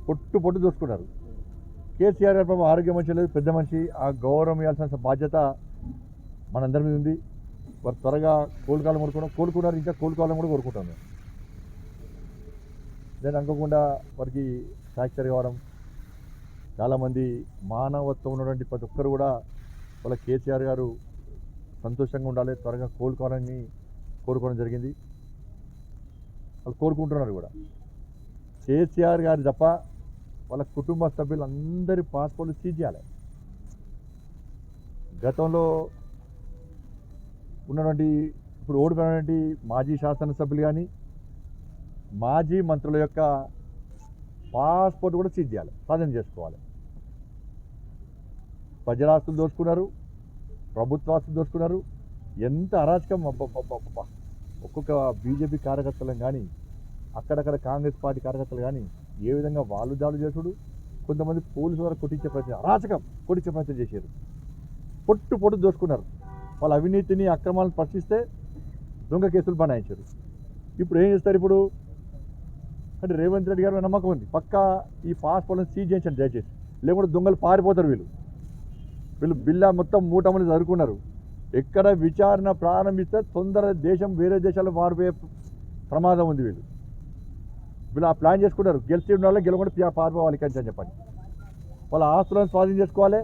పొట్టు చూసుకున్నారు. కేసీఆర్ గారు పాపం ఆరోగ్యం మంచి లేదు, పెద్ద మనిషి, ఆ గౌరవం ఇవ్వాల్సిన బాధ్యత మనందరి మీద ఉంది. వారు త్వరగా కోలుకున్నారు, ఇంకా కోలుకోవాలని కూడా కోరుకుంటాను. నేను అనుకోకుండా వారికి ఫ్రాక్చర్ కావడం, చాలామంది మానవత్వం ఉన్నటువంటి ప్రతి ఒక్కరు కూడా వాళ్ళ కేసీఆర్ గారు సంతోషంగా ఉండాలి, త్వరగా కోలుకోవాలని కోరుకోవడం జరిగింది. వాళ్ళు కోరుకుంటున్నారు కూడా. కేసీఆర్ గారు తప్ప వాళ్ళ కుటుంబ సభ్యులందరి పాస్పోర్ట్లు సీజ్ చేయాలి. గతంలో ఉన్నటువంటి ఇప్పుడు ఓడిపోయినటువంటి మాజీ శాసనసభ్యులు కానీ మాజీ మంత్రుల యొక్క పాస్పోర్ట్ కూడా సీజ్ చేయాలి, స్వాధీనం చేసుకోవాలి. ప్రజల ఆస్తులు దోచుకున్నారు, ప్రభుత్వ ఆస్తులు దోచుకున్నారు. ఎంత అరాచకం! ఒక్కొక్క బీజేపీ కార్యకర్తలను కానీ అక్కడక్కడ కాంగ్రెస్ పార్టీ కార్యకర్తలు కానీ ఏ విధంగా వాళ్ళు దాడులు చేసుడు, కొంతమంది పోలీసుల ద్వారా కొట్టించే ప్రయత్నం, అరాచకం కొట్టించే ప్రయత్నం చేశారు. పొట్టు దోచుకున్నారు. వాళ్ళ అవినీతిని అక్రమాలను ప్రశ్నిస్తే దొంగ కేసులు బనాయించారు. ఇప్పుడు ఏం చేస్తారు? ఇప్పుడు అంటే రేవంత్ రెడ్డి గారు నమ్మకం ఉంది, పక్కా ఈ పాస్పోర్ట్లను సీజ్ చేయించండి దయచేసి, లేకుంటే దొంగలు పారిపోతారు. వీళ్ళు బిల్లా మొత్తం మూటమని చదువుకున్నారు. ఎక్కడ విచారణ ప్రారంభిస్తే తొందర దేశం వేరే దేశాల్లో మారిపోయే ప్రమాదం ఉంది. వీళ్ళు ఆ ప్లాన్ చేసుకున్నారు, గెలిచి ఉండాలి, గెలవకుండా పారిపోవాలి కంచి అని చెప్పండి. వాళ్ళ ఆస్తులను స్వాధీనం చేసుకోవాలి,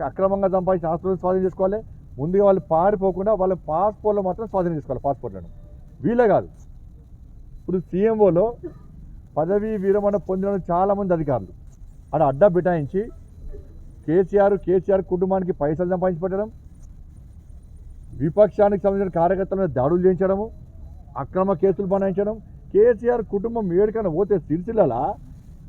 అక్రమంగా సంపాదించిన ఆస్తులను స్వాధీనం చేసుకోవాలి. ముందుగా వాళ్ళు పారిపోకుండా వాళ్ళ పాస్పోర్ట్లు మాత్రం స్వాధీనం చేసుకోవాలి. పాస్పోర్ట్లను వీళ్ళే కాదు, ఇప్పుడు సీఎంఓలో పదవీ విరమణ పొందిన చాలామంది అధికారులు అక్కడ అడ్డా బిటాయించి కేసీఆర్ కుటుంబానికి పైసలు సంపాదించి పెట్టడం, విపక్షానికి సంబంధించిన కార్యకర్తల మీద దాడులు చేయించడము, అక్రమ కేసులు బనాయించడం. కేసీఆర్ కుటుంబం ఏడికైనా పోతే సిరిసిల్ల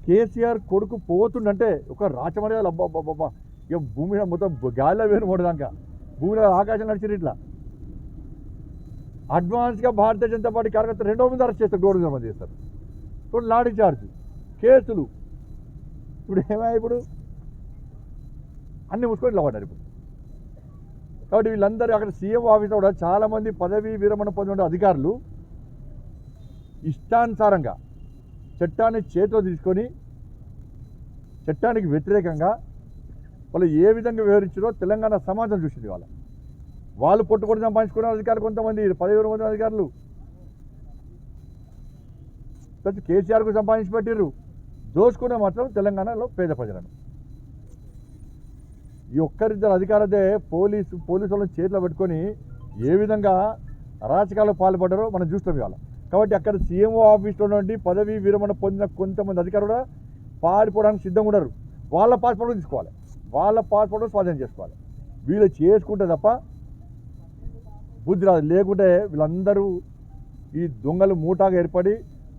కేసీఆర్ కొడుకు పోతుండంటే ఒక రాచమర్యాదలు అబ్బాబ్బాబ్బా, ఇక భూమి మీద మొత్తం గాలిలో వేరు మూడదాకా భూమిలో ఆకాశం నడిచారు. ఇట్లా అడ్వాన్స్గా భారతీయ జనతా పార్టీ కార్యకర్తలు 200 మంది అరెస్ట్ చేస్తారు, 200 మంది చేస్తారు. ఇప్పుడు లాఠీ చార్జ్ కేసులు. ఇప్పుడు ఏమయ్యా? ఇప్పుడు అన్ని ముసుకొని ఇలా పడ్డారు. ఇప్పుడు కాబట్టి వీళ్ళందరూ అక్కడ సీఎం ఆఫీస్లో కూడా చాలామంది పదవీ విరమణ పొందిన అధికారులు ఇష్టానుసారంగా చట్టాన్ని చేతిలో తీసుకొని చట్టానికి వ్యతిరేకంగా వాళ్ళు ఏ విధంగా వివరించారో తెలంగాణ సమాజం చూసింది. వాళ్ళు పొట్టుకొని సంపాదించుకున్న అధికారులు కొంతమంది పదవీ విరమణ అధికారులు ప్రతి కేసీఆర్కు సంపాదించి పెట్టిర్రు, దోచుకునే మాత్రం తెలంగాణలో పేద ప్రజలను. ఈ ఒక్కరిద్దరు అధికారులదే పోలీసు వాళ్ళని చేతిలో పెట్టుకొని ఏ విధంగా అరాచకాలకు పాల్పడ్డారో మనం చూస్తాం ఇవాళ. కాబట్టి అక్కడ సీఎంఓ ఆఫీస్లో నుండి పదవీ విరమణ పొందిన కొంతమంది అధికారులు పారిపోవడానికి సిద్ధంగా ఉన్నారు. వాళ్ళ పాస్పోర్ట్ తీసుకోవాలి, వాళ్ళ పాస్పోర్ట్ స్వాధీనం చేసుకోవాలి. వీళ్ళు చేసుకుంటే తప్ప బుద్ధి రాదు. లేకుంటే వీళ్ళందరూ ఈ దొంగలు మూటాగా ఏర్పడి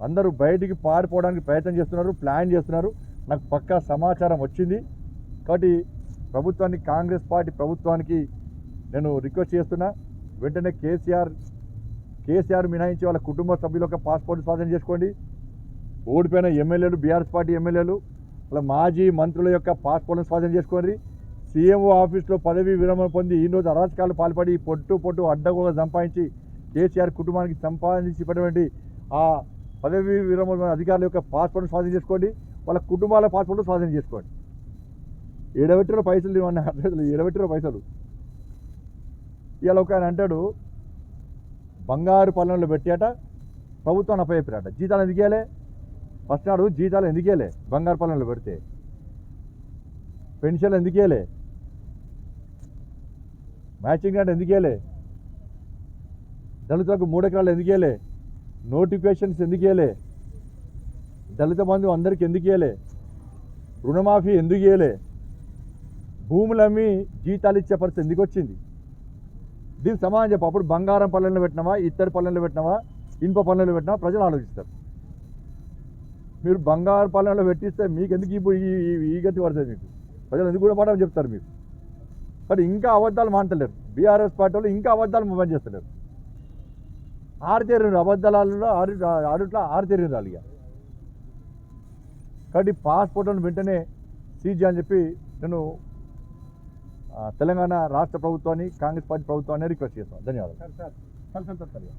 అందరూ బయటికి పారిపోవడానికి ప్రయత్నం చేస్తున్నారు, ప్లాన్ చేస్తున్నారు. నాకు పక్కా సమాచారం వచ్చింది. కాబట్టి ప్రభుత్వాన్ని, కాంగ్రెస్ పార్టీ ప్రభుత్వానికి నేను రిక్వెస్ట్ చేస్తున్నా, వెంటనే కేసీఆర్ మినహాయించి వాళ్ళ కుటుంబ సభ్యుల యొక్క పాస్పోర్ట్ స్వాధీనం చేసుకోండి. ఓడిపోయిన ఎమ్మెల్యేలు, బీఆర్ఎస్ పార్టీ ఎమ్మెల్యేలు, వాళ్ళ మాజీ మంత్రుల యొక్క పాస్పోర్ట్లను స్వాధీనం చేసుకోండి. సీఎంఓ ఆఫీస్లో పదవీ విరమణ పొంది ఈరోజు అరాచకాలు పాల్పడి పొట్టు అడ్డగోగా సంపాదించి కేసీఆర్ కుటుంబానికి సంపాదించినటువంటి ఆ పదవీ విరమణ అధికారుల యొక్క పాస్పోర్ట్ను స్వాధీనం చేసుకోండి. వాళ్ళ కుటుంబాల పాస్పోర్ట్ స్వాధీనం చేసుకోండి. ఏడబెట్టిన పైసలు ఇవన్నీ అడ్రస్లు ఏడబెట్టిన పైసలు. ఇవాళ ఒక ఆయన అంటాడు, బంగారు పల్లెంలో పెట్టాట ప్రభుత్వాన్ని అప్పచెప్పారట. జీతాలు ఎందుకు ఇవ్వలే? ఫస్ట్ నాడు జీతాలు ఎందుకు ఇవ్వలే? బంగారు పల్లెంలో పెడితే పెన్షన్లు ఎందుకు ఇవ్వలే? మ్యాచింగ్ గ్రాంట్ ఎందుకు ఇవ్వలే? దళితులకు 3 ఎకరాలు ఎందుకు ఇవ్వలే? నోటిఫికేషన్స్ ఎందుకు ఇవ్వలే? దళిత బంధు అందరికీ ఎందుకు ఇవ్వలే? రుణమాఫీ ఎందుకు ఇవ్వలే? భూములు అమ్మి జీతాలు ఇచ్చే పరిస్థితి ఎందుకు వచ్చింది? దీనికి సమాధానం చెప్పు. అప్పుడు బంగారం పల్లెల్లో పెట్టినావా, ఇత్తడి పల్లెల్లో పెట్టినావా, ఇనుప పల్లెల్లో పెట్టినావా ప్రజలు ఆలోచిస్తారు. మీరు బంగారు పల్లెల్లో పెట్టిస్తే మీకు ఎందుకు ఈ గతి పడుతుంది? మీకు ప్రజలు ఎందుకు కూడా పడమని చెప్తారు మీకు. కానీ ఇంకా అబద్ధాలు మానతలేరు. బీఆర్ఎస్ పార్టీ వాళ్ళు ఇంకా అబద్ధాలు పని చేస్తలేరు. ఆరుతేరు అబద్ధాలలో ఆరుతేరు ఇక. కాబట్టి పాస్పోర్ట్లను వెంటనే సీజ్ చేయని చెప్పి నేను తెలంగాణ రాష్ట్ర ప్రభుత్వాన్ని, కాంగ్రెస్ పార్టీ ప్రభుత్వాన్ని రిక్వెస్ట్ చేస్తాను. ధన్యవాదాలు.